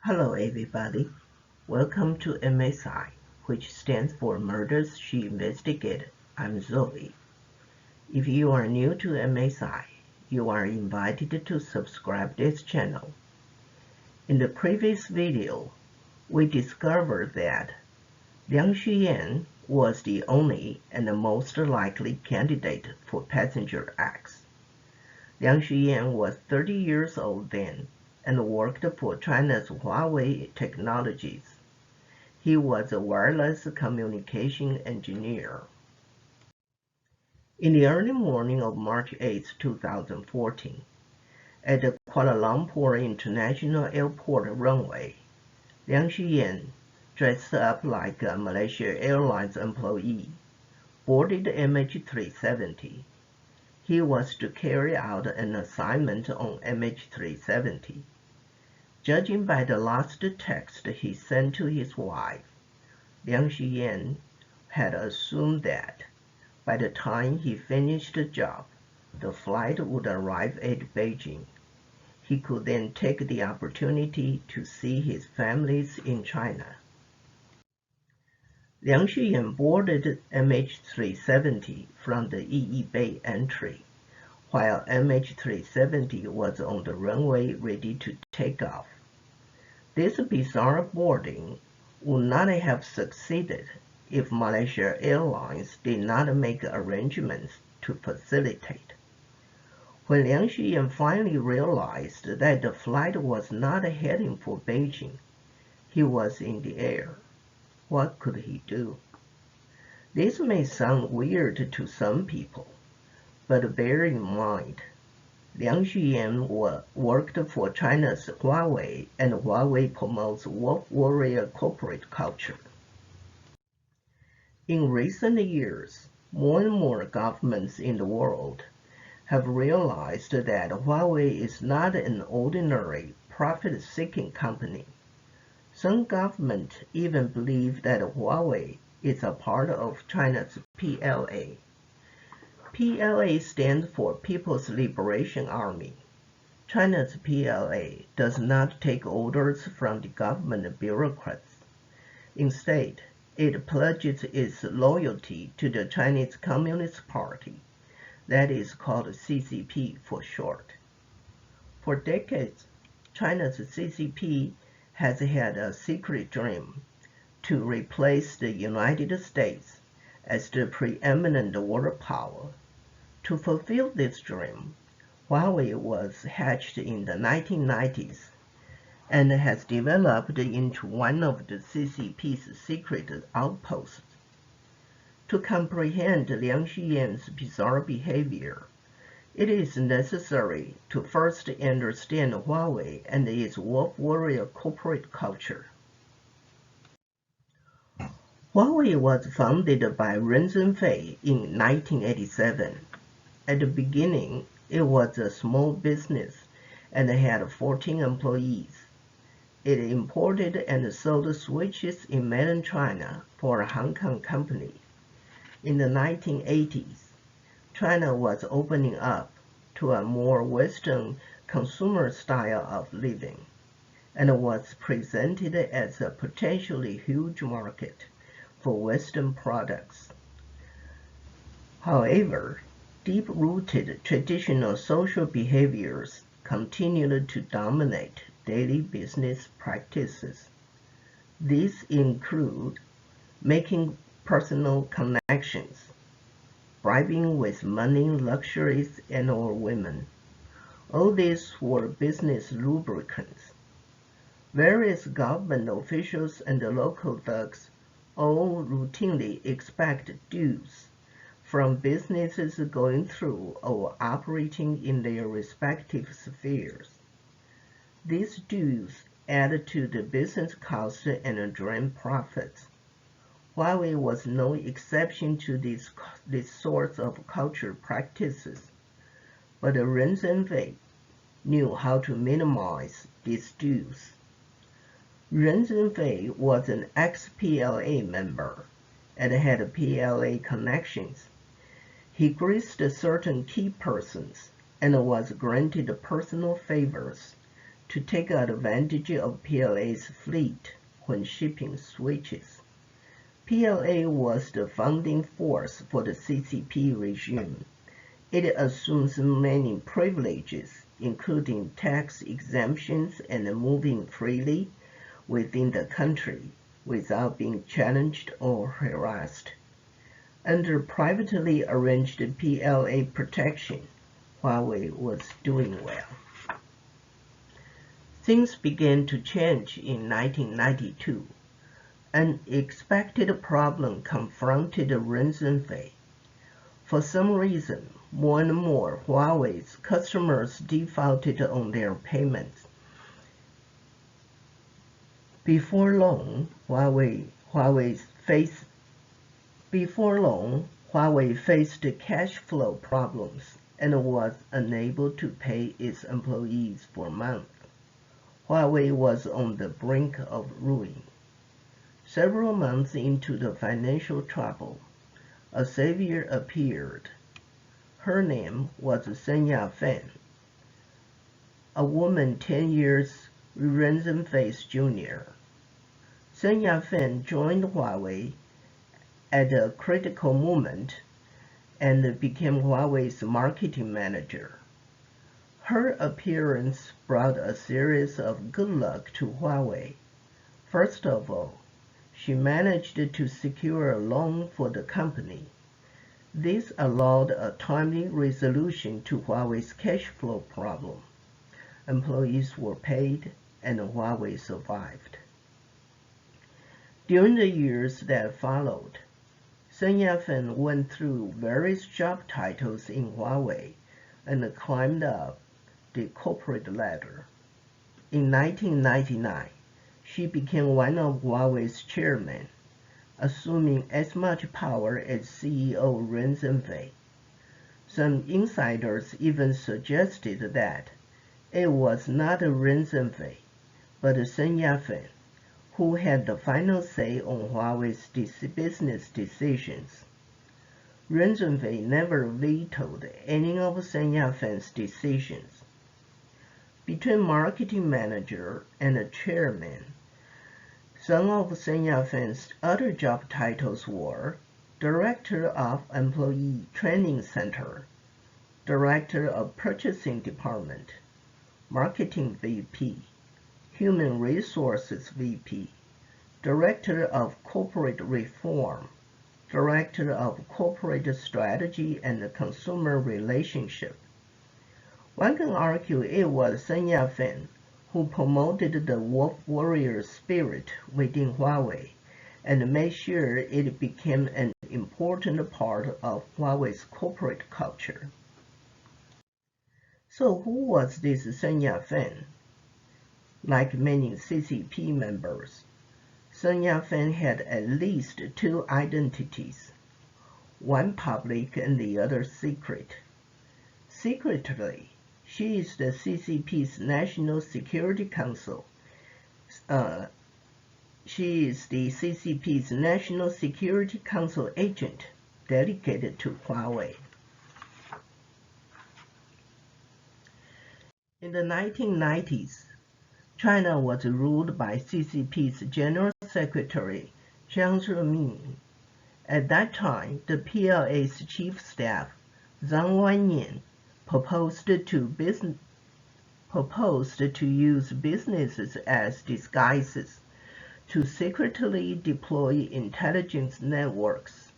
Hello everybody, welcome to MSI, which stands for Murders She Investigated. I'm Zoe. If you are new to MSI, you are invited to subscribe this channel. In the previous video, we discovered that Liang Xuyan was the only and the most likely candidate for Passenger X. Liang Xuyan was 30 years old then and worked for China's Huawei Technologies. He was a wireless communication engineer. In the early morning of March 8, 2014, at the Kuala Lumpur International Airport runway, Liang Xuyan, dressed up like a Malaysia Airlines employee, boarded MH370. He was to carry out an assignment on MH370. Judging by the last text he sent to his wife, Liang Xuyan had assumed that by the time he finished the job, the flight would arrive at Beijing. He could then take the opportunity to see his families in China. Liang Xuyan boarded MH370 from the Yi Bay entry, while MH370 was on the runway ready to take off. This bizarre boarding would not have succeeded if Malaysia Airlines did not make arrangements to facilitate. When Liang Xuyan finally realized that the flight was not heading for Beijing, he was in the air. What could he do? This may sound weird to some people, but bear in mind, Liang Xuyan worked for China's Huawei, and Huawei promotes wolf warrior corporate culture. In recent years, more and more governments in the world have realized that Huawei is not an ordinary profit-seeking company. Some governments even believe that Huawei is a part of China's PLA. PLA stands for People's Liberation Army. China's PLA does not take orders from the government bureaucrats. Instead, it pledges its loyalty to the Chinese Communist Party, that is called CCP for short. For decades, China's CCP has had a secret dream to replace the United States as the preeminent world power. To fulfill this dream, Huawei was hatched in the 1990s and has developed into one of the CCP's secret outposts. To comprehend Liang Xuyan's bizarre behavior, it is necessary to first understand Huawei and its wolf warrior corporate culture. Huawei was founded by Ren Zhengfei in 1987. At the beginning, it was a small business and had 14 employees. It imported and sold switches in mainland China for a Hong Kong company. In the 1980s, China was opening up to a more Western consumer style of living and was presented as a potentially huge market for Western products. However, deep-rooted traditional social behaviors continued to dominate daily business practices. These include making personal connections, bribing with money, luxuries, and/or women. All these were business lubricants. Various government officials and the local thugs all routinely expect dues from businesses going through or operating in their respective spheres. These dues add to the business cost and drain profits. Huawei was no exception to these sorts of cultural practices, but Ren Zhengfei knew how to minimize these dues. Ren Zhengfei was an ex-PLA member and had PLA connections. He graced certain key persons and was granted personal favors to take advantage of PLA's fleet when shipping switches. PLA was the founding force for the CCP regime. It assumes many privileges, including tax exemptions and moving freely within the country without being challenged or harassed. Under privately arranged PLA protection, Huawei was doing well. Things began to change in 1992. An unexpected problem confronted Ren Zhengfei. For some reason, more and more Huawei's customers defaulted on their payments. Before long, Huawei faced cash flow problems and was unable to pay its employees for months. Huawei was on the brink of ruin. Several months into the financial trouble, a savior appeared. Her name was Sun Yat-sen, a woman 10 years Ren Zhengfei's junior. Sun Yat-sen joined Huawei at a critical moment and became Huawei's marketing manager. Her appearance brought a series of good luck to Huawei. First of all, she managed to secure a loan for the company. This allowed a timely resolution to Huawei's cash flow problem. Employees were paid, and Huawei survived. During the years that followed, Sun Yat-sen went through various job titles in Huawei and climbed up the corporate ladder. In 1999, she became one of Huawei's chairmen, assuming as much power as CEO Ren Zhengfei. Some insiders even suggested that it was not Ren Zhengfei, but Sun Yat-sen, who had the final say on Huawei's business decisions. Ren Zhengfei never vetoed any of Sun Yat-sen's decisions. Between marketing manager and chairman, some of Sun Yat-sen's other job titles were Director of Employee Training Center, Director of Purchasing Department, Marketing VP, Human Resources VP, Director of Corporate Reform, Director of Corporate Strategy and Consumer Relationship. One can argue it was Sun Yat-sen who promoted the wolf warrior spirit within Huawei and made sure it became an important part of Huawei's corporate culture. So who was this Sun Yat-sen? Like many CCP members, Sun Yat-sen had at least two identities, one public and the other secret. Secretly, she is the CCP's National Security Council. She is the CCP's National Security Council agent dedicated to Huawei. In the 1990s, China was ruled by CCP's General Secretary Jiang Zemin. At that time, the PLA's chief staff, Zhang Wannian, proposed to use businesses as disguises to secretly deploy intelligence networks.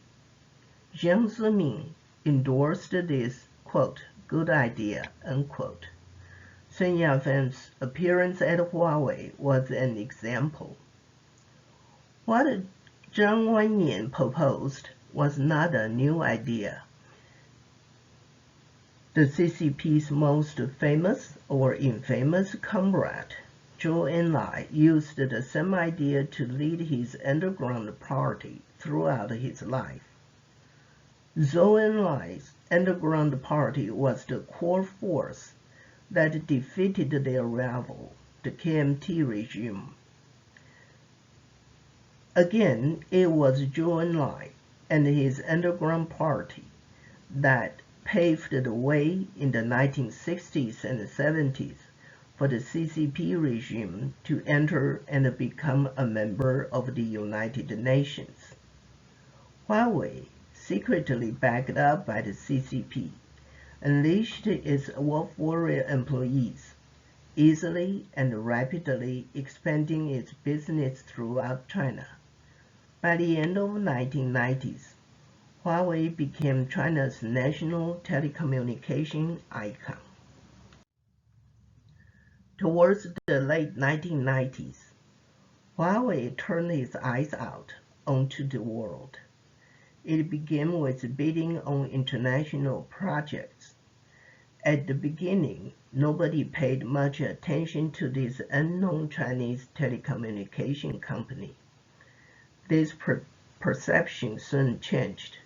Jiang Zemin endorsed this, quote, good idea, unquote. Sun Yat-sen's appearance at Huawei was an example. What Zhang Wannian proposed was not a new idea. The CCP's most famous or infamous comrade, Zhou Enlai, used the same idea to lead his underground party throughout his life. Zhou Enlai's underground party was the core force that defeated their rival, the KMT regime. Again, it was Zhou Enlai and his underground party that paved the way in the 1960s and 70s for the CCP regime to enter and become a member of the United Nations. Huawei, secretly backed up by the CCP, unleashed its wolf warrior employees, easily and rapidly expanding its business throughout China. By the end of the 1990s, Huawei became China's national telecommunication icon. Towards the late 1990s, Huawei turned its eyes out onto the world. It began with bidding on international projects. At the beginning, nobody paid much attention to this unknown Chinese telecommunication company. This perception soon changed,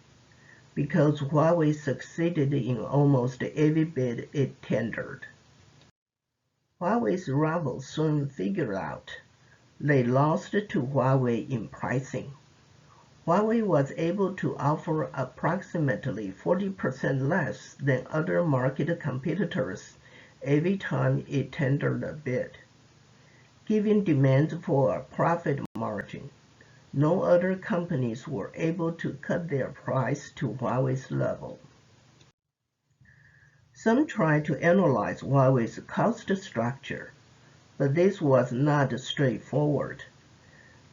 because Huawei succeeded in almost every bid it tendered. Huawei's rivals soon figured out they lost to Huawei in pricing. Huawei was able to offer approximately 40% less than other market competitors every time it tendered a bid. Given demand for a profit margin, no other companies were able to cut their price to Huawei's level. Some tried to analyze Huawei's cost structure, but this was not straightforward.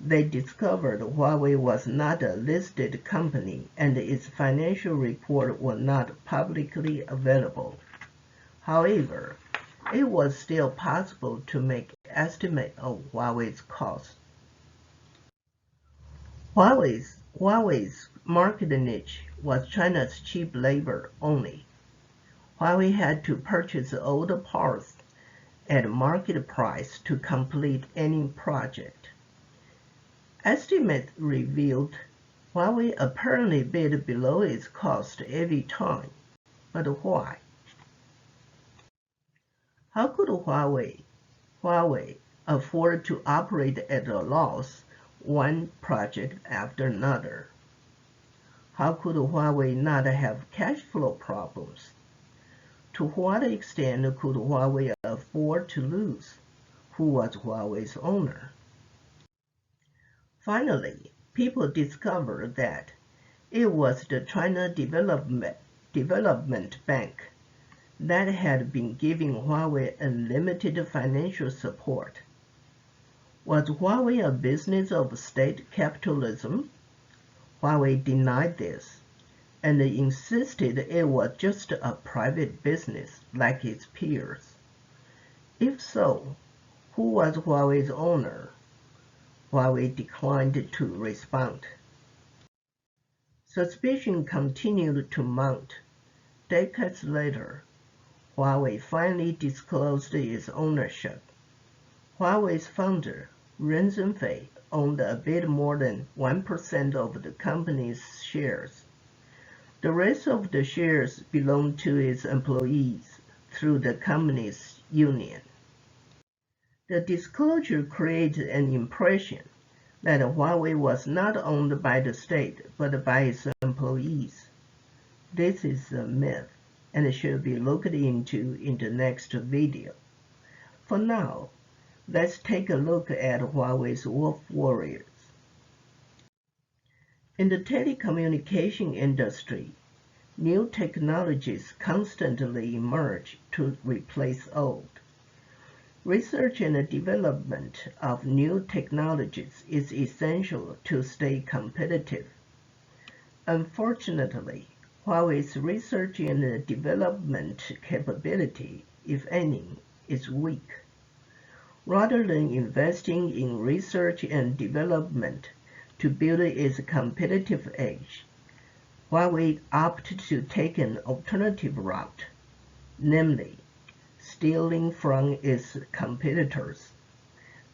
They discovered Huawei was not a listed company and its financial report was not publicly available. However, it was still possible to make an estimate of Huawei's cost. Huawei's market niche was China's cheap labor only. Huawei had to purchase all the parts at market price to complete any project. Estimates revealed Huawei apparently bid below its cost every time. But why? How could Huawei afford to operate at a loss one project after another? How could Huawei not have cash flow problems? To what extent could Huawei afford to lose? Who was Huawei's owner? Finally, people discovered that it was the China Development Bank that had been giving Huawei unlimited financial support. Was Huawei a business of state capitalism? Huawei denied this and insisted it was just a private business like its peers. If so, who was Huawei's owner? Huawei declined to respond. Suspicion continued to mount. Decades later, Huawei finally disclosed its ownership. Huawei's founder, Ren Zhengfei, owned a bit more than 1% of the company's shares. The rest of the shares belonged to its employees through the company's union. The disclosure created an impression that Huawei was not owned by the state but by its employees. This is a myth and should be looked into in the next video. For now, let's take a look at Huawei's wolf warriors. In the telecommunication industry, new technologies constantly emerge to replace old. Research and development of new technologies is essential to stay competitive. Unfortunately, Huawei's research and development capability, if any, is weak. Rather than investing in research and development to build its competitive edge, Huawei opted to take an alternative route, namely, stealing from its competitors.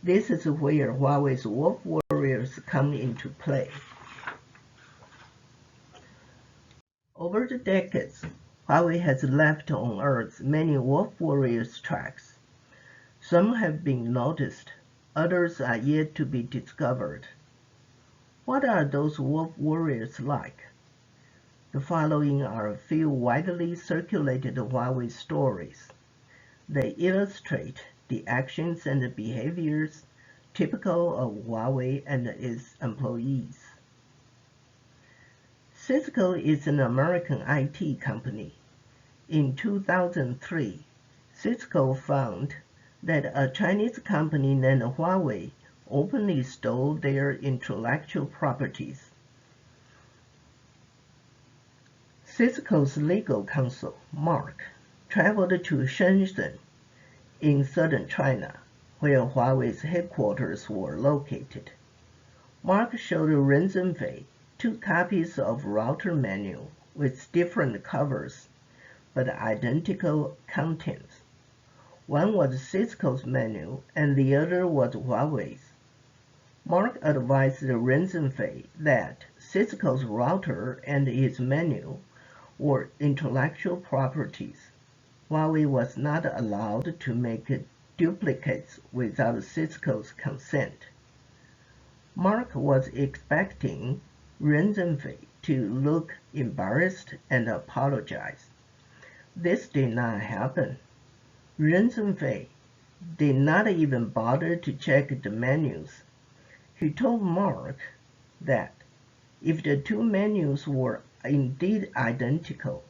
This is where Huawei's wolf warriors come into play. Over the decades, Huawei has left on Earth many wolf warriors' tracks. Some have been noticed, others are yet to be discovered. What are those wolf warriors like? The following are a few widely circulated Huawei stories. They illustrate the actions and behaviors typical of Huawei and its employees. Cisco is an American IT company. In 2003, Cisco found that a Chinese company named Huawei openly stole their intellectual properties. Cisco's legal counsel, Mark, traveled to Shenzhen in southern China, where Huawei's headquarters were located. Mark showed Ren Zhengfei 2 copies of router manual with different covers but identical contents. One was Cisco's manual and the other was Huawei's. Mark advised Ren Zhengfei that Cisco's router and its manual were intellectual properties. Huawei was not allowed to make duplicates without Cisco's consent. Mark was expecting Ren Zhengfei to look embarrassed and apologize. This did not happen. Ren Zhengfei did not even bother to check the manuals. He told Mark that if the 2 manuals were indeed identical,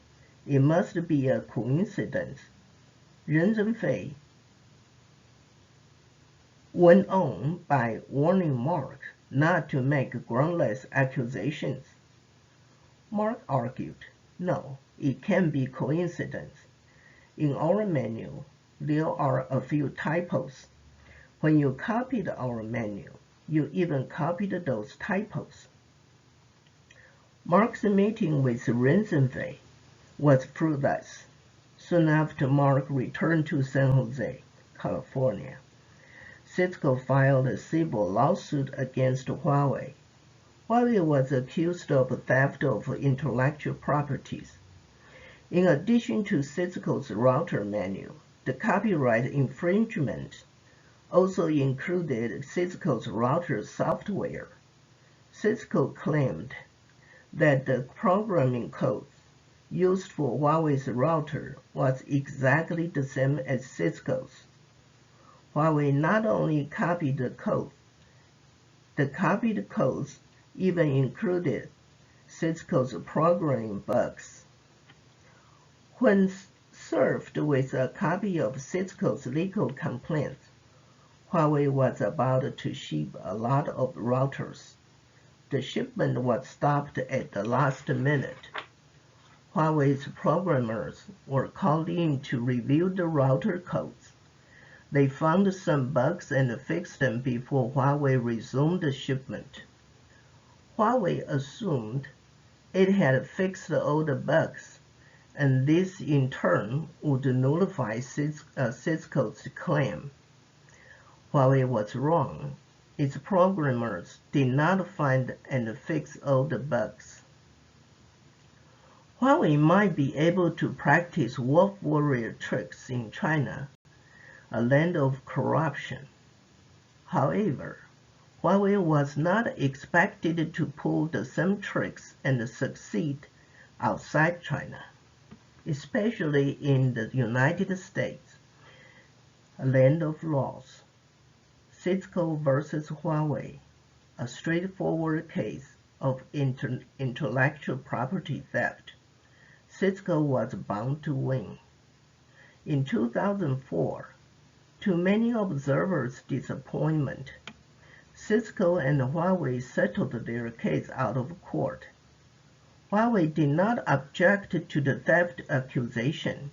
it must be a coincidence. Ren Zhengfei went on by warning Mark not to make groundless accusations. Mark argued, no, it can't be coincidence. In our manual, there are a few typos. When you copied our manual, you even copied those typos. Mark's meeting with Ren Zhengfei was fruitless. Soon after Mark returned to San Jose, California, Cisco filed a civil lawsuit against Huawei. Huawei was accused of theft of intellectual properties. In addition to Cisco's router manual, the copyright infringement also included Cisco's router software. Cisco claimed that the programming code used for Huawei's router was exactly the same as Cisco's. Huawei not only copied the code, the copied codes even included Cisco's programming bugs. When served with a copy of Cisco's legal complaint, Huawei was about to ship a lot of routers. The shipment was stopped at the last minute. Huawei's programmers were called in to review the router codes. They found some bugs and fixed them before Huawei resumed the shipment. Huawei assumed it had fixed all the bugs, and this in turn would nullify Cisco's claim. Huawei was wrong. Its programmers did not find and fix all the bugs. Huawei might be able to practice wolf warrior tricks in China, a land of corruption. However, Huawei was not expected to pull the same tricks and succeed outside China, especially in the United States, a land of laws. Cisco versus Huawei, a straightforward case of intellectual property theft. Cisco was bound to win. In 2004, to many observers' disappointment, Cisco and Huawei settled their case out of court. Huawei did not object to the theft accusation.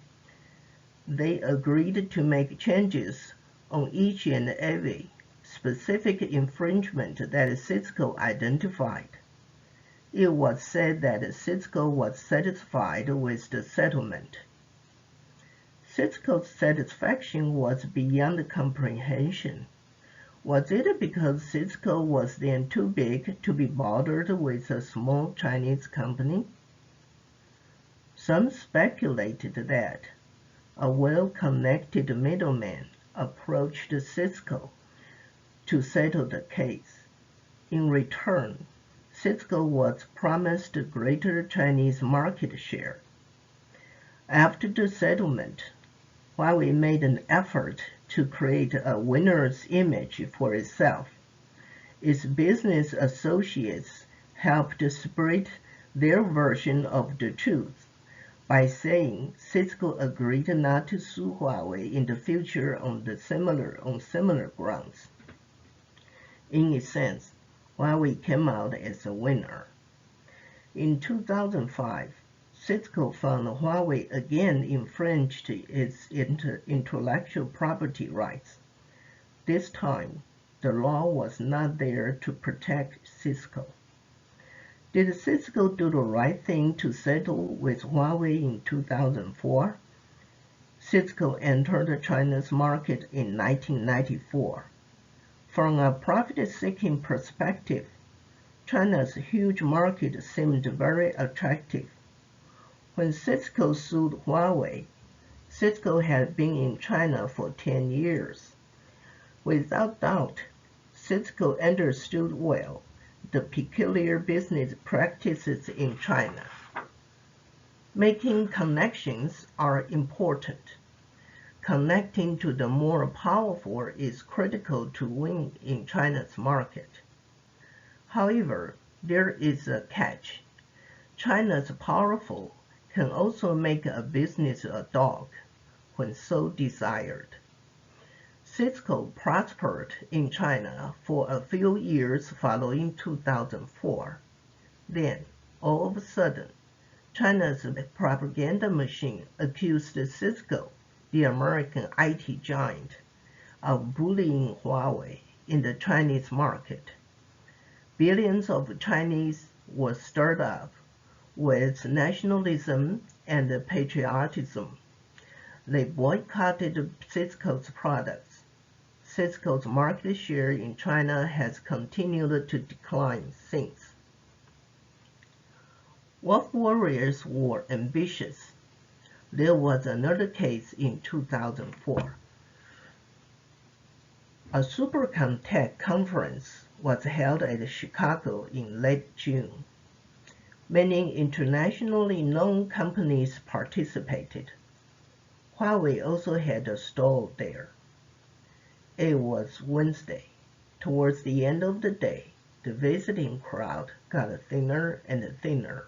They agreed to make changes on each and every specific infringement that Cisco identified. It was said that Cisco was satisfied with the settlement. Cisco's satisfaction was beyond comprehension. Was it because Cisco was then too big to be bothered with a small Chinese company? Some speculated that a well-connected middleman approached Cisco to settle the case. In return, Cisco was promised greater Chinese market share. After the settlement, Huawei made an effort to create a winner's image for itself. Its business associates helped spread their version of the truth by saying Cisco agreed not to sue Huawei in the future on similar grounds. In a sense, Huawei came out as a winner. In 2005, Cisco found Huawei again infringed its intellectual property rights. This time, the law was not there to protect Cisco. Did Cisco do the right thing to settle with Huawei in 2004? Cisco entered China's market in 1994. From a profit-seeking perspective, China's huge market seemed very attractive. When Cisco sued Huawei, Cisco had been in China for 10 years. Without doubt, Cisco understood well the peculiar business practices in China. Making connections are important. Connecting to the more powerful is critical to win in China's market. However, there is a catch. China's powerful can also make a business a dog when so desired. Cisco prospered in China for a few years following 2004. Then, all of a sudden, China's propaganda machine accused Cisco, the American IT giant, of bullying Huawei in the Chinese market. Billions of Chinese were stirred up with nationalism and patriotism. They boycotted Cisco's products. Cisco's market share in China has continued to decline since. Wolf warriors were ambitious. There was another case in 2004. A Supercom Tech conference was held at Chicago in late June. Many internationally known companies participated. Huawei also had a stall there. It was Wednesday. Towards the end of the day, the visiting crowd got thinner and thinner.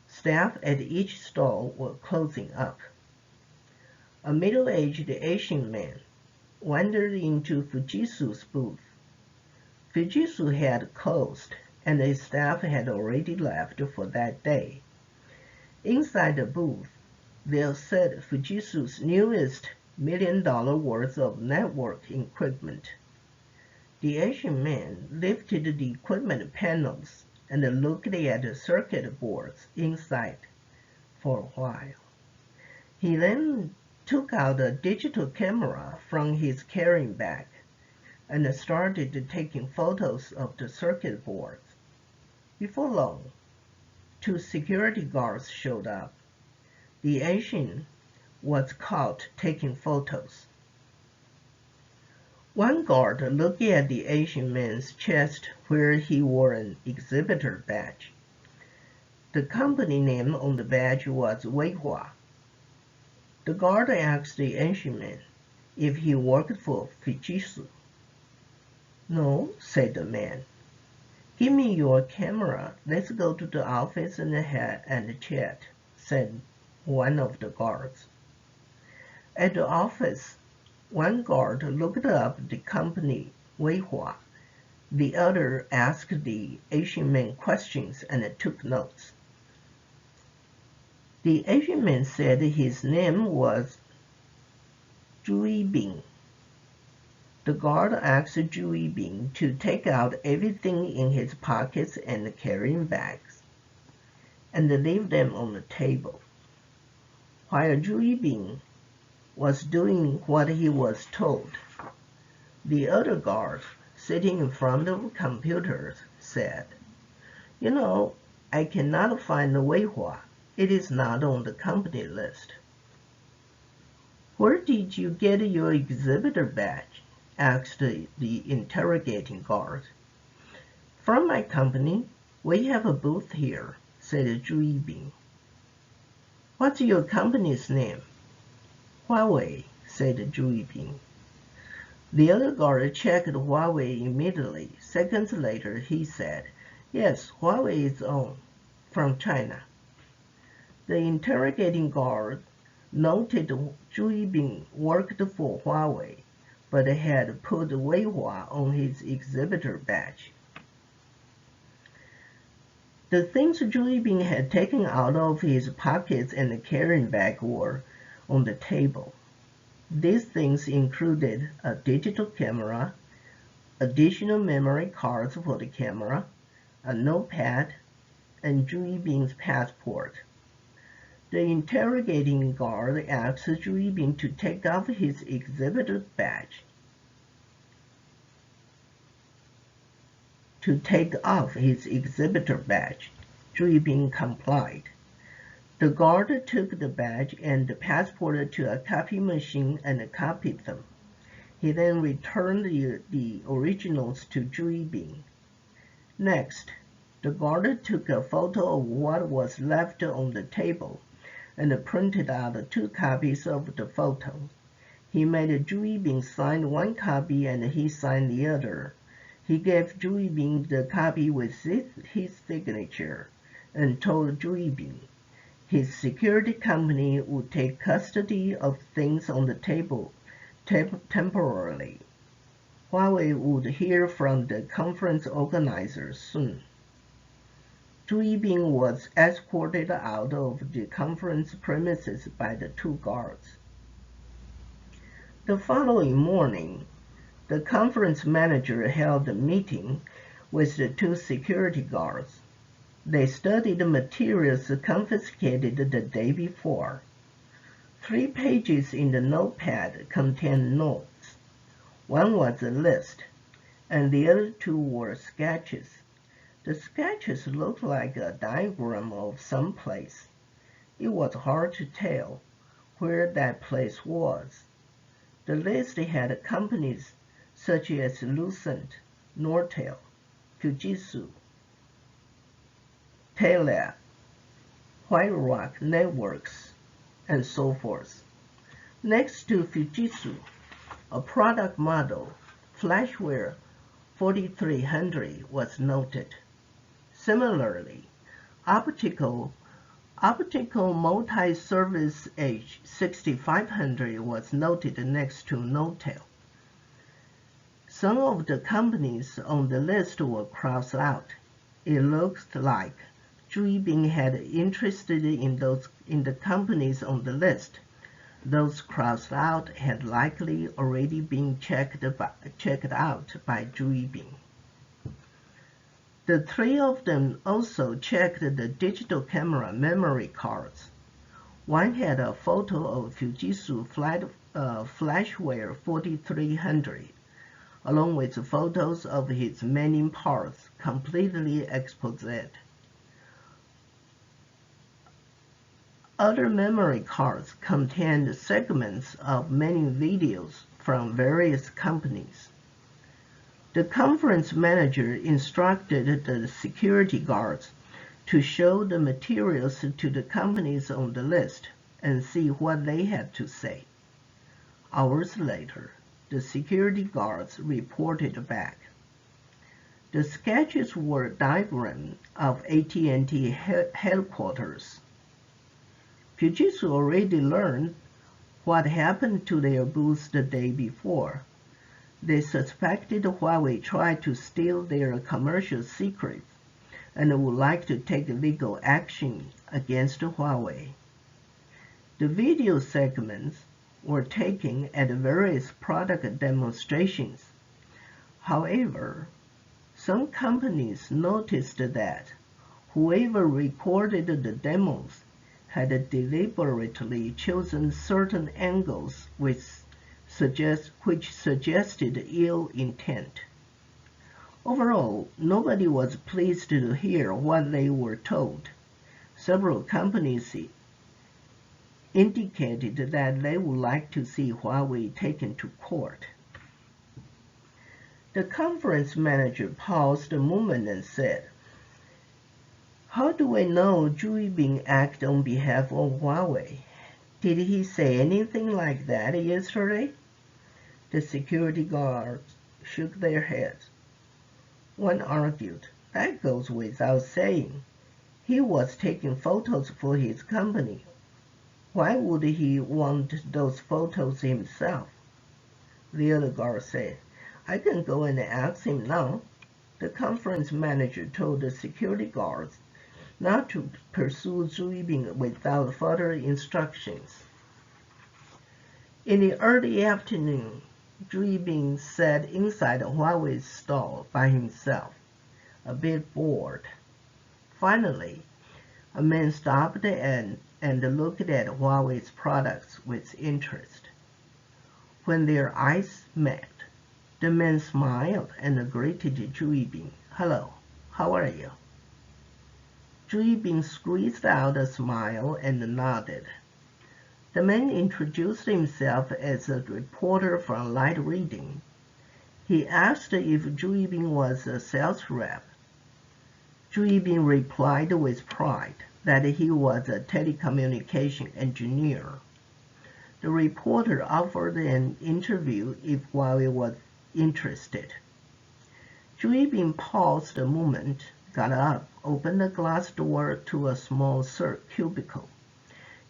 Staff at each stall were closing up. A middle-aged Asian man wandered into Fujitsu's booth. Fujitsu had closed, and its staff had already left for that day. Inside the booth, there sat Fujitsu's newest $1 million worth of network equipment. The Asian man lifted the equipment panels and looked at the circuit boards inside for a while. He then took out a digital camera from his carrying bag and started taking photos of the circuit boards. Before long, 2 security guards showed up. The Asian was caught taking photos. One guard looked at the Asian man's chest where he wore an exhibitor badge. The company name on the badge was Weihua. The guard asked the Asian man if he worked for Fujitsu. "No," said the man. "Give me your camera. Let's go to the office and chat," said one of the guards. At the office, one guard looked up the company Weihua. The other asked the Asian man questions and took notes. The Asian man said his name was Zhu Yibing. The guard asked Zhu Yibing to take out everything in his pockets and carrying bags, and leave them on the table. While Zhu Yibing was doing what he was told, the other guard, sitting in front of computers, said, "You know, I cannot find Weihua. It is not on the company list." "Where did you get your exhibitor badge?" asked the interrogating guard. "From my company. We have a booth here," said Zhu Yibing. "What's your company's name?" "Huawei," said Zhu Yibing. The other guard checked Huawei immediately. Seconds later, he said, "Yes, Huawei is on, from China." The interrogating guard noted Zhu Yibing worked for Huawei, but had put Weihua on his exhibitor badge. The things Zhu Yibing had taken out of his pockets and the carrying bag were on the table. These things included a digital camera, additional memory cards for the camera, a notepad, and Zhu Yibing's passport. The interrogating guard asked Zhu Yibing to take off his exhibitor badge. Zhu Yibing complied. The guard took the badge and the passport to a copy machine and copied them. He then returned the originals to Zhu Yibing. Next, the guard took a photo of what was left on the table and printed out 2 copies of the photo. He made Zhu Yibing sign one copy and he signed the other. He gave Zhu Yibing the copy with his signature and told Zhu Yibing his security company would take custody of things on the table temporarily. Huawei would hear from the conference organizers soon. Zhu Yibing was escorted out of the conference premises by the 2 guards. The following morning, the conference manager held a meeting with the 2 security guards. They studied the materials confiscated the day before. 3 pages in the notepad contained notes. One was a list, and the other 2 were sketches. The sketches looked like a diagram of some place. It was hard to tell where that place was. The list had companies such as Lucent, Nortel, Fujitsu, Telab, White Rock Networks, and so forth. Next to Fujitsu, a product model, Flashware 4300, was noted. Similarly, optical multi-service H6500 was noted next to Nortel. Some of the companies on the list were crossed out. It looks like Zhu Yibing had interested in the companies on the list. Those crossed out had likely already been checked out by Zhu Yibing. The 3 of them also checked the digital camera memory cards. One had a photo of Fujitsu Flashware 4300, along with photos of its many parts completely exposed. Other memory cards contained segments of many videos from various companies. The conference manager instructed the security guards to show the materials to the companies on the list and see what they had to say. Hours later, the security guards reported back. The sketches were diagrams of AT&T headquarters. Fujitsu already learned what happened to their booth the day before. They suspected Huawei tried to steal their commercial secrets and would like to take legal action against Huawei. The video segments were taken at various product demonstrations. However, some companies noticed that whoever recorded the demos had deliberately chosen certain angles which suggested ill intent. Overall, nobody was pleased to hear what they were told. Several companies indicated that they would like to see Huawei taken to court. The conference manager paused a moment and said, "How do I know Zhu Yibing acted on behalf of Huawei? Did he say anything like that yesterday?" The security guards shook their heads. One argued, "That goes without saying. He was taking photos for his company. Why would he want those photos himself?" The other guard said, "I can go and ask him now." The conference manager told the security guards not to pursue Zhu Yibing without further instructions. In the early afternoon, Zhu Yibing sat inside Huawei's stall by himself, a bit bored. Finally, a man stopped and looked at Huawei's products with interest. When their eyes met, the man smiled and greeted Zhu Yibing. "Hello, how are you?" Zhu Yibing squeezed out a smile and nodded. The man introduced himself as a reporter from Light Reading. He asked if Zhu Yibing was a sales rep. Zhu Yibing replied with pride that he was a telecommunication engineer. The reporter offered an interview if Huawei was interested. Zhu Yibing paused a moment, got up, opened a glass door to a small cubicle.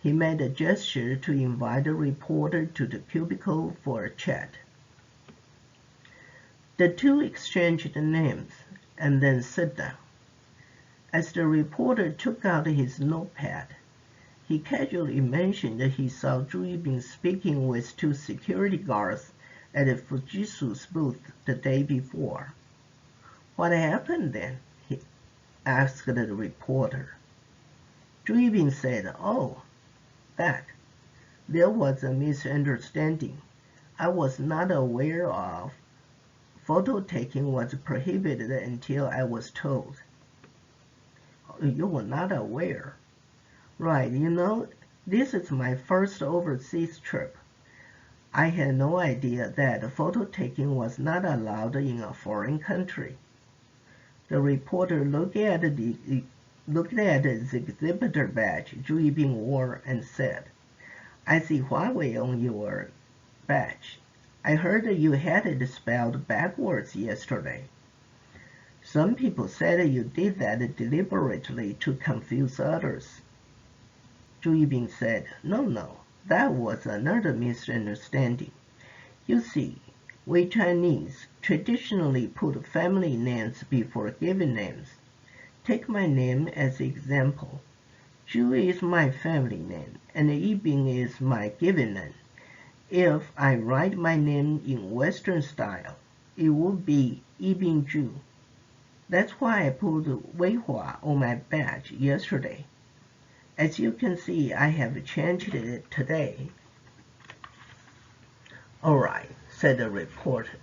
He made a gesture to invite the reporter to the cubicle for a chat. The two exchanged names and then sat down. As the reporter took out his notepad, he casually mentioned that he saw Zhu Yibing speaking with two security guards at Fujitsu's booth the day before. "What happened then?" he asked the reporter. Zhu Yibing said, "Oh, that. There was a misunderstanding. I was not aware of. Photo taking was prohibited until I was told." "You were not aware?" "Right. This is my first overseas trip. I had no idea that photo taking was not allowed in a foreign country." The reporter looked at the exhibitor badge Zhu Yibing wore and said, "I see Huawei on your badge. I heard you had it spelled backwards yesterday." "Some people said you did that deliberately to confuse others." Zhu Yibing said, No, that was another misunderstanding. You see, we Chinese traditionally put family names before given names. Take my name as example. Zhu is my family name, and Yibing is my given name. If I write my name in Western style, it would be Yibing Zhu. That's why I put Weihua on my badge yesterday. As you can see, I have changed it today." "All right," said the reporter.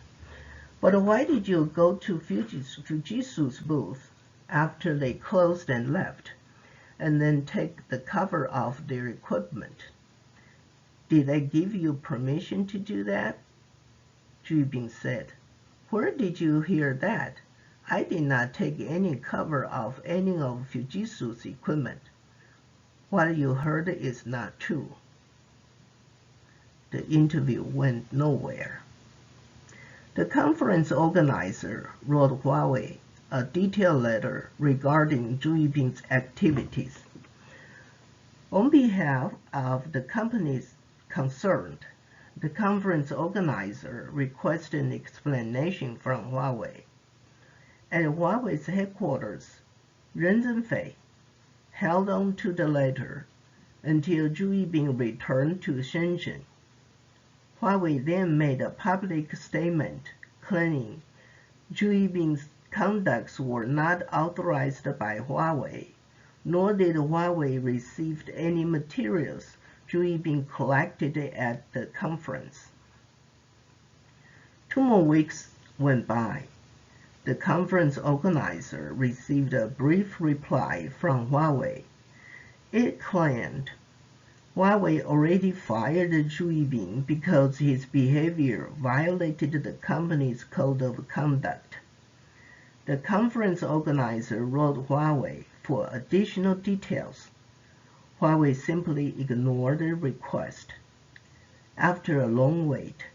"But why did you go to Fujitsu's booth after they closed and left, and then take the cover off their equipment? Did they give you permission to do that?" Zhu Yibing said, "Where did you hear that? I did not take any cover off any of Fujitsu's equipment. What you heard is not true." The interview went nowhere. The conference organizer wrote Huawei a detailed letter regarding Zhu Yibing's activities. On behalf of the companies concerned, the conference organizer requested an explanation from Huawei. At Huawei's headquarters, Ren Zhenfei held on to the letter until Zhu Yibing returned to Shenzhen. Huawei then made a public statement claiming Zhu Yibing's conducts were not authorized by Huawei, nor did Huawei receive any materials Zhu Yibing collected at the conference. 2 more weeks went by. The conference organizer received a brief reply from Huawei. It claimed Huawei already fired Zhu Yibing because his behavior violated the company's code of conduct. The conference organizer wrote Huawei for additional details. Huawei simply ignored the request. After a long wait,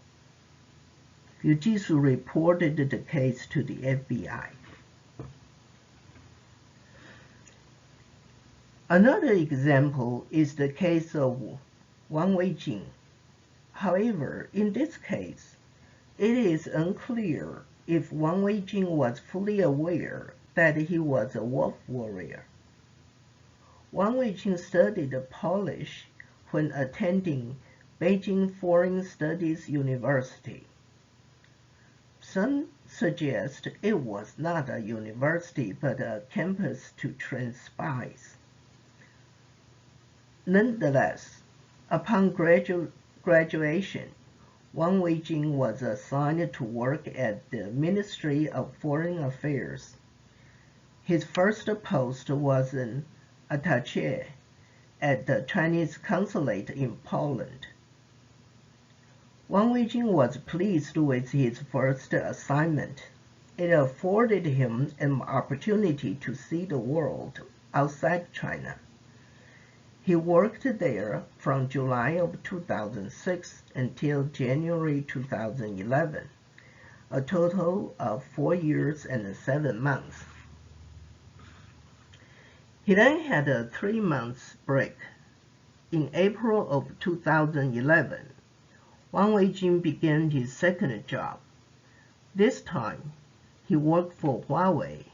Fujitsu reported the case to the FBI. Another example is the case of Wang Weijing. However, in this case, it is unclear if Wang Weijing was fully aware that he was a wolf warrior. Wang Weijing studied Polish when attending Beijing Foreign Studies University. Some suggest it was not a university but a campus to train spies. Nonetheless, upon graduation, Wang Weijing was assigned to work at the Ministry of Foreign Affairs. His first post was an attaché at the Chinese consulate in Poland. Wang Weijing was pleased with his first assignment. It afforded him an opportunity to see the world outside China. He worked there from July of 2006 until January 2011, a total of 4 years and 7 months. He then had a 3-month break. In April of 2011, Wang Weijing began his second job. This time, he worked for Huawei.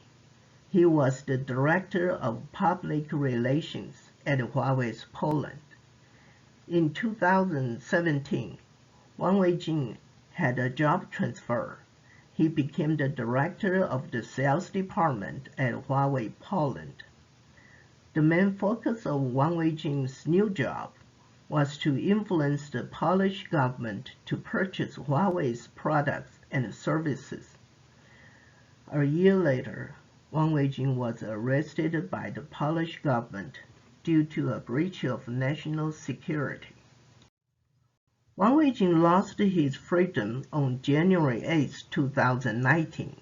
He was the Director of Public Relations at Huawei's Poland. In 2017, Wang Weijing had a job transfer. He became the Director of the Sales Department at Huawei Poland. The main focus of Wang Weijing's new job was to influence the Polish government to purchase Huawei's products and services. A year later, Wang Weijing was arrested by the Polish government due to a breach of national security. Wang Weijing lost his freedom on January 8, 2019.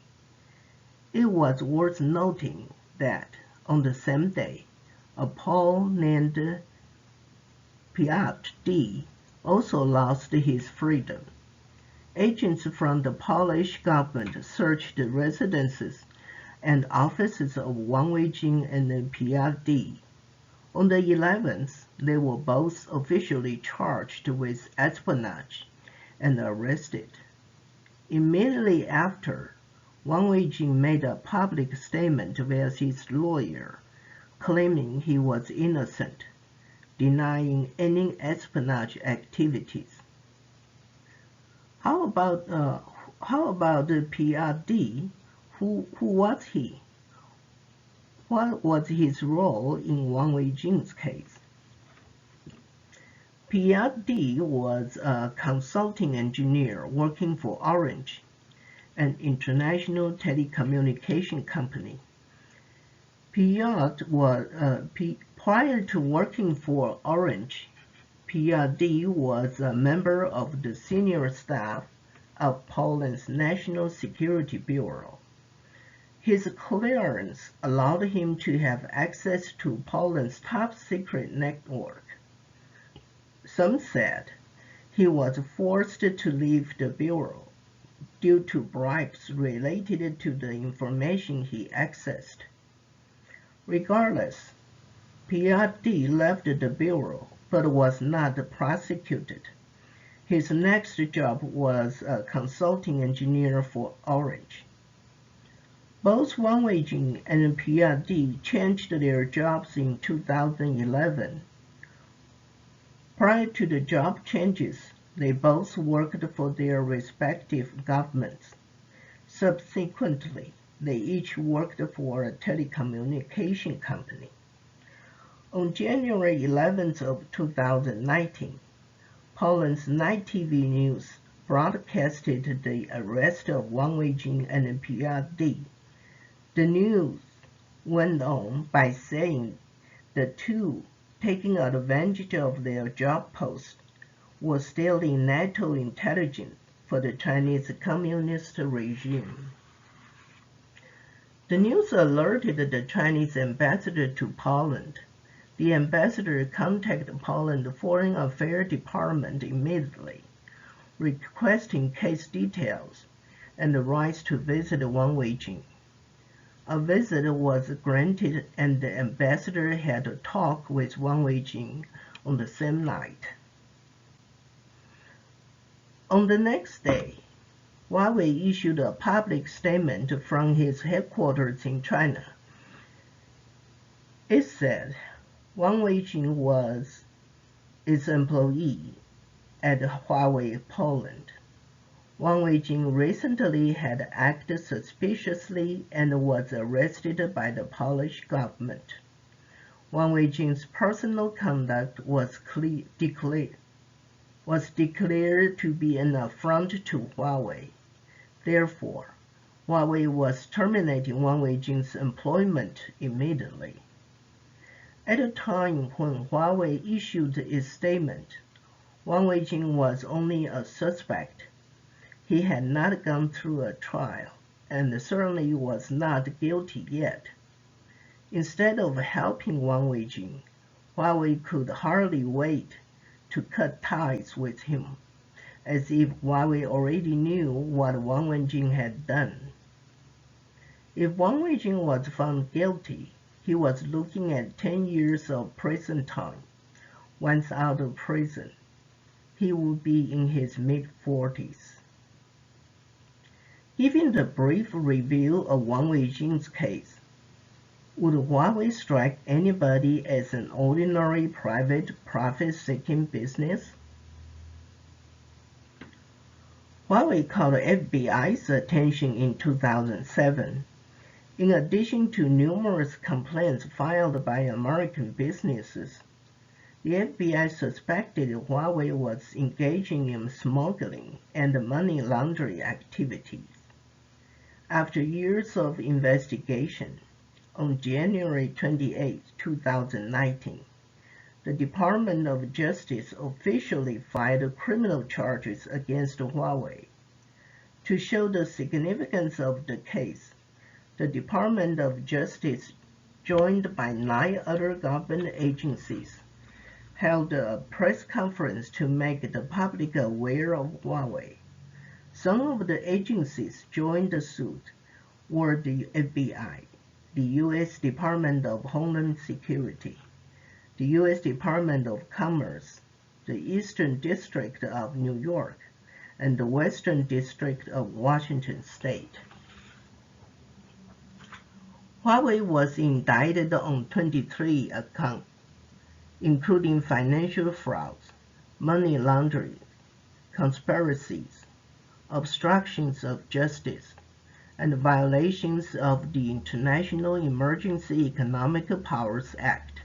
It was worth noting that on the same day, a Pole named Piotr also lost his freedom. Agents from the Polish government searched the residences and offices of Wang Weijing and Piotr. On the 11th, they were both officially charged with espionage and arrested. Immediately after, Wang Weijing made a public statement via his lawyer, claiming he was innocent, denying any espionage activities. How about Piotr? Who was he? What was his role in Wang Weijing's case? Piotr was a consulting engineer working for Orange, an international telecommunication company. Prior to working for Orange, Piotr was a member of the senior staff of Poland's National Security Bureau. His clearance allowed him to have access to Poland's top-secret network. Some said he was forced to leave the bureau due to bribes related to the information he accessed. Regardless, Piotr left the bureau but was not prosecuted. His next job was a consulting engineer for Orange. Both Wang Weijing and Piotr changed their jobs in 2011. Prior to the job changes, they both worked for their respective governments. Subsequently, they each worked for a telecommunication company. On January 11th of 2019, Poland's night TV news broadcasted the arrest of Wang Weijing and Piotr. The news went on by saying the two, taking advantage of their job posts, were stealing NATO intelligence for the Chinese Communist regime. The news alerted the Chinese ambassador to Poland. The ambassador contacted Poland's Foreign Affairs Department immediately. requesting case details and the rights to visit Wang Weijing. A visit was granted and the ambassador had a talk with Wang Weijing on the same night. On the next day, Huawei issued a public statement from his headquarters in China. It said Wang Weijing was its employee at Huawei Poland. Wang Weijing recently had acted suspiciously and was arrested by the Polish government. Wang Weijing's personal conduct was declared to be an affront to Huawei. Therefore, Huawei was terminating Wang Weijing's employment immediately. At the time when Huawei issued its statement, Wang Weijing was only a suspect. He had not gone through a trial and certainly was not guilty yet. Instead of helping Wang Weijing, Huawei could hardly wait to cut ties with him, as if Huawei already knew what Wang Weijing had done. If Wang Weijing was found guilty, he was looking at 10 years of prison time. Once out of prison, he would be in his mid-40s. Giving the brief review of Wang Weijing's case, would Huawei strike anybody as an ordinary private profit-seeking business? Huawei caught FBI's attention in 2007. In addition to numerous complaints filed by American businesses, the FBI suspected Huawei was engaging in smuggling and money laundering activities. After years of investigation, on January 28, 2019, the Department of Justice officially filed criminal charges against Huawei. To show the significance of the case, the Department of Justice, joined by 9 other government agencies, held a press conference to make the public aware of Huawei. Some of the agencies joined the suit were the FBI, the U.S. Department of Homeland Security, the U.S. Department of Commerce, the Eastern District of New York, and the Western District of Washington State. Huawei was indicted on 23 accounts, including financial frauds, money laundering, conspiracies, obstructions of justice, and violations of the International Emergency Economic Powers Act.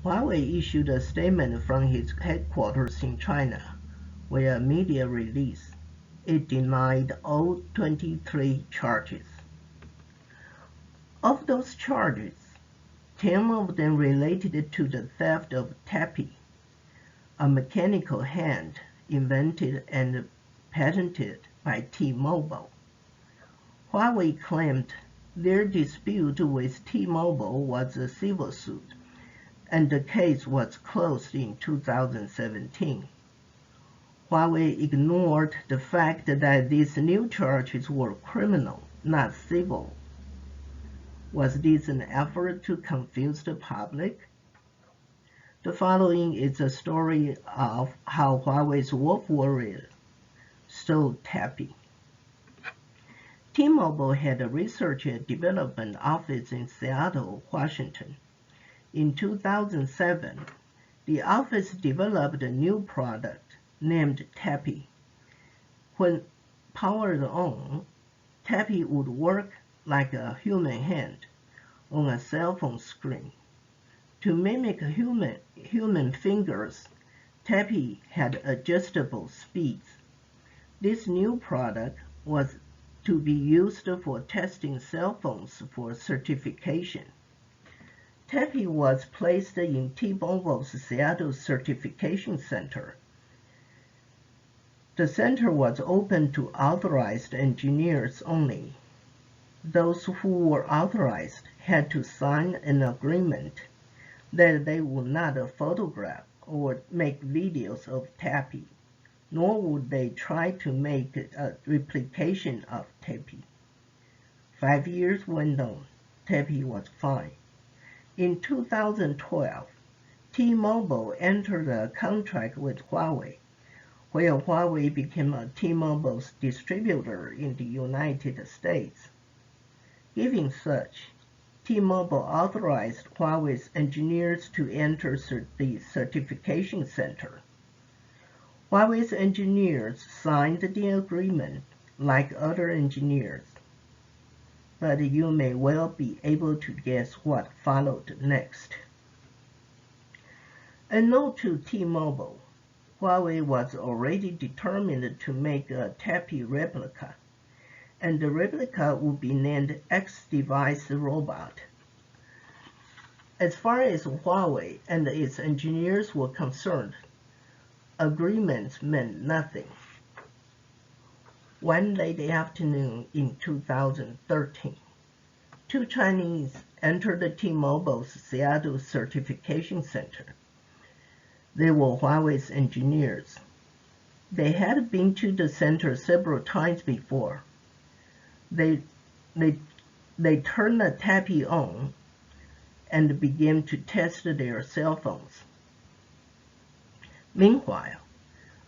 Huawei issued a statement from its headquarters in China via a media release. It denied all 23 charges. Of those charges, 10 of them related to the theft of Tappy, a mechanical hand invented and patented by T-Mobile. Huawei claimed their dispute with T-Mobile was a civil suit, and the case was closed in 2017. Huawei ignored the fact that these new charges were criminal, not civil. Was this an effort to confuse the public? The following is a story of how Huawei's Wolf Warrior stole Tappy. T-Mobile had a research and development office in Seattle, Washington. In 2007, the office developed a new product named Tappy. When powered on, Tappy would work like a human hand on a cell phone screen. To mimic human fingers, Tappy had adjustable speeds. This new product was to be used for testing cell phones for certification. Tappy was placed in T-Mobile's Seattle Certification Center. The center was open to authorized engineers only. Those who were authorized had to sign an agreement that they would not photograph or make videos of Tappy nor would they try to make a replication of Tepi. 5 years went on. Tepi was fine. In 2012, T-Mobile entered a contract with Huawei, where Huawei became a T-Mobile's distributor in the United States. Given such, T-Mobile authorized Huawei's engineers to enter the certification center. Huawei's engineers signed the agreement like other engineers, but you may well be able to guess what followed next. A note to T-Mobile, Huawei was already determined to make a Tepi replica, and the replica would be named X-Device Robot. As far as Huawei and its engineers were concerned, agreements meant nothing. One late afternoon in 2013, two Chinese entered T-Mobile's Seattle certification center. They were Huawei's engineers. They had been to the center several times before. They turned the Tepi on and began to test their cell phones. Meanwhile,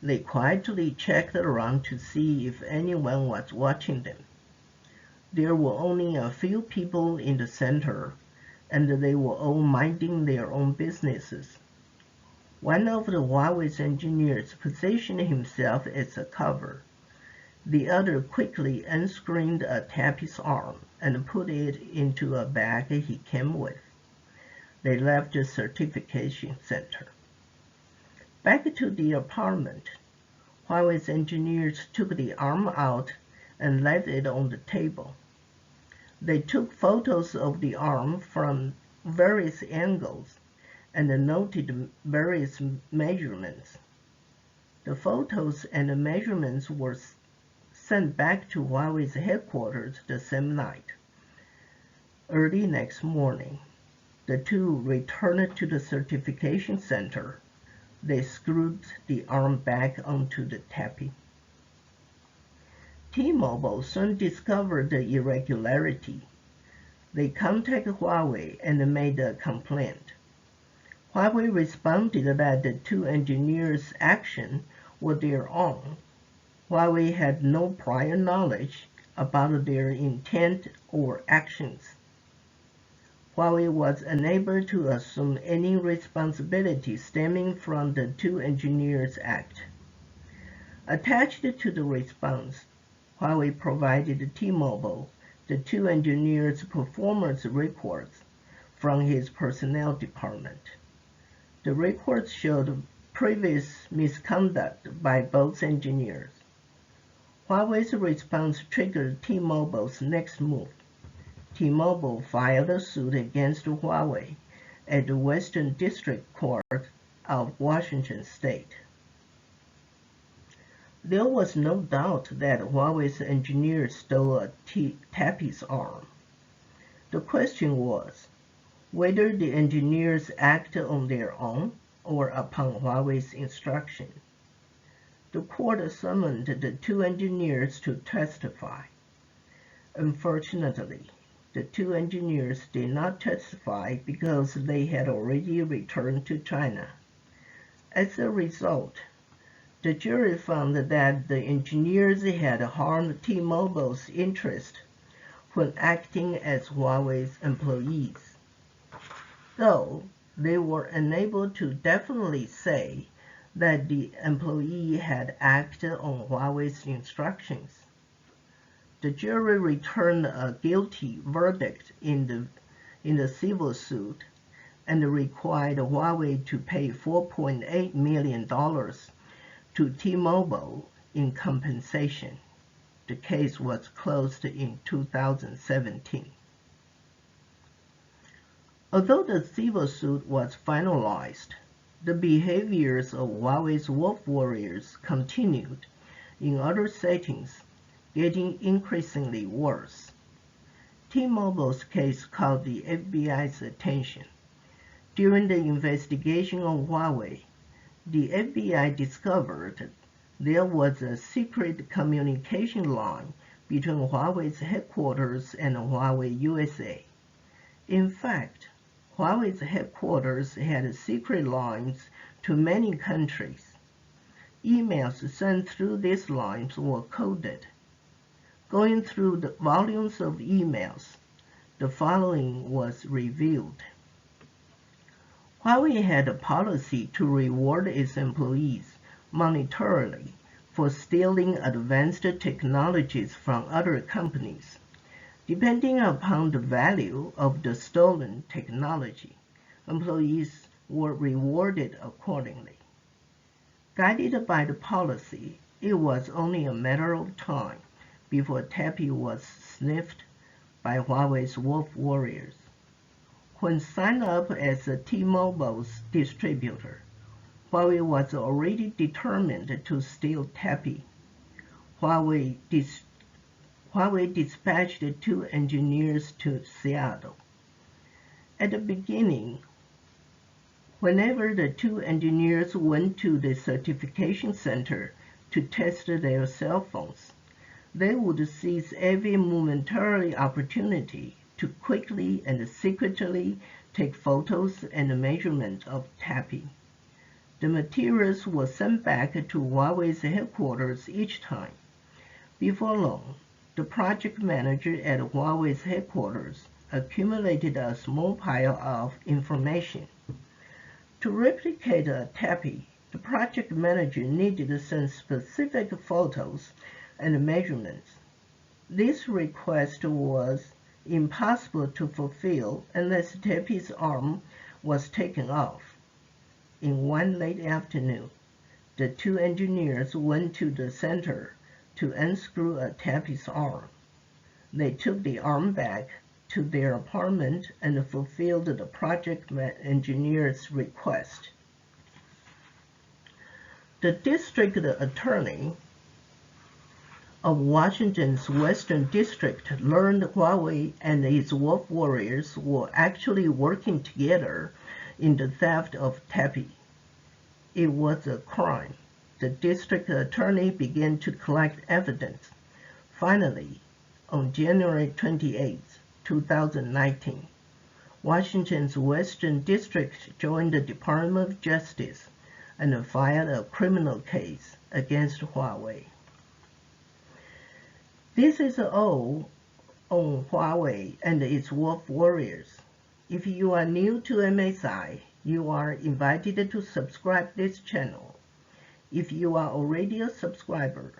they quietly checked around to see if anyone was watching them. There were only a few people in the center, and they were all minding their own businesses. One of the Huawei's engineers positioned himself as a cover. The other quickly unscrewed a Tepi's arm and put it into a bag he came with. They left the certification center. Back to the apartment, Huawei's engineers took the arm out and left it on the table. They took photos of the arm from various angles and noted various measurements. The photos and measurements were sent back to Huawei's headquarters the same night. Early next morning, the two returned to the certification center. They screwed the arm back onto the Tepi. T-Mobile soon discovered the irregularity. They contacted Huawei and made a complaint. Huawei responded that the two engineers' actions were their own. Huawei had no prior knowledge about their intent or actions. Huawei was unable to assume any responsibility stemming from the two engineers' act. Attached to the response, Huawei provided T-Mobile the two engineers' performance reports from his personnel department. The reports showed previous misconduct by both engineers. Huawei's response triggered T-Mobile's next move. T-Mobile filed a suit against Huawei at the Western District Court of Washington State. There was no doubt that Huawei's engineers stole a Tepi's arm. The question was whether the engineers acted on their own or upon Huawei's instruction. The court summoned the two engineers to testify. Unfortunately, the two engineers did not testify because they had already returned to China. As a result, the jury found that the engineers had harmed T-Mobile's interest when acting as Huawei's employees, though they were unable to definitely say that the employee had acted on Huawei's instructions. The jury returned a guilty verdict in the civil suit and required Huawei to pay $4.8 million to T-Mobile in compensation. The case was closed in 2017. Although the civil suit was finalized, the behaviors of Huawei's wolf warriors continued in other settings, getting increasingly worse. T-Mobile's case caught the FBI's attention. During the investigation of Huawei, the FBI discovered there was a secret communication line between Huawei's headquarters and Huawei USA. In fact, Huawei's headquarters had secret lines to many countries. Emails sent through these lines were coded. Going through the volumes of emails, the following was revealed. Huawei had a policy to reward its employees monetarily for stealing advanced technologies from other companies. Depending upon the value of the stolen technology, employees were rewarded accordingly. Guided by the policy, it was only a matter of time before Tappy was sniffed by Huawei's wolf warriors. When signed up as a T-Mobile's distributor, Huawei was already determined to steal Tappy. Huawei dispatched 2 engineers to Seattle. At the beginning, whenever the 2 engineers went to the certification center to test their cell phones, they would seize every momentary opportunity to quickly and secretly take photos and measurements of Tappy. The materials were sent back to Huawei's headquarters each time. Before long, the project manager at Huawei's headquarters accumulated a small pile of information. To replicate a Tappy, the project manager needed to send specific photos and measurements. This request was impossible to fulfill unless Tappy's arm was taken off. In one late afternoon, the 2 engineers went to the center to unscrew a Tappy's arm. They took the arm back to their apartment and fulfilled the project engineer's request. The district attorney of Washington's Western District learned Huawei and its wolf warriors were actually working together in the theft of Tappy. It was a crime. The district attorney began to collect evidence. Finally, on January 28, 2019, Washington's Western District joined the Department of Justice and filed a criminal case against Huawei. This is all on Huawei and its wolf warriors. If you are new to MSI, you are invited to subscribe this channel. If you are already a subscriber,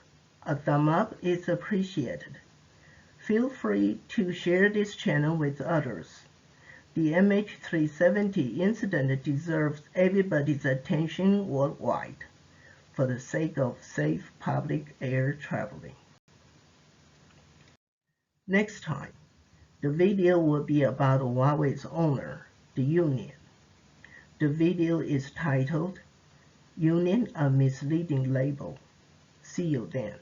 a thumb up is appreciated. Feel free to share this channel with others. The MH370 incident deserves everybody's attention worldwide for the sake of safe public air traveling. Next time, the video will be about Huawei's owner, the Union. The video is titled, Union, a Misleading Label. See you then.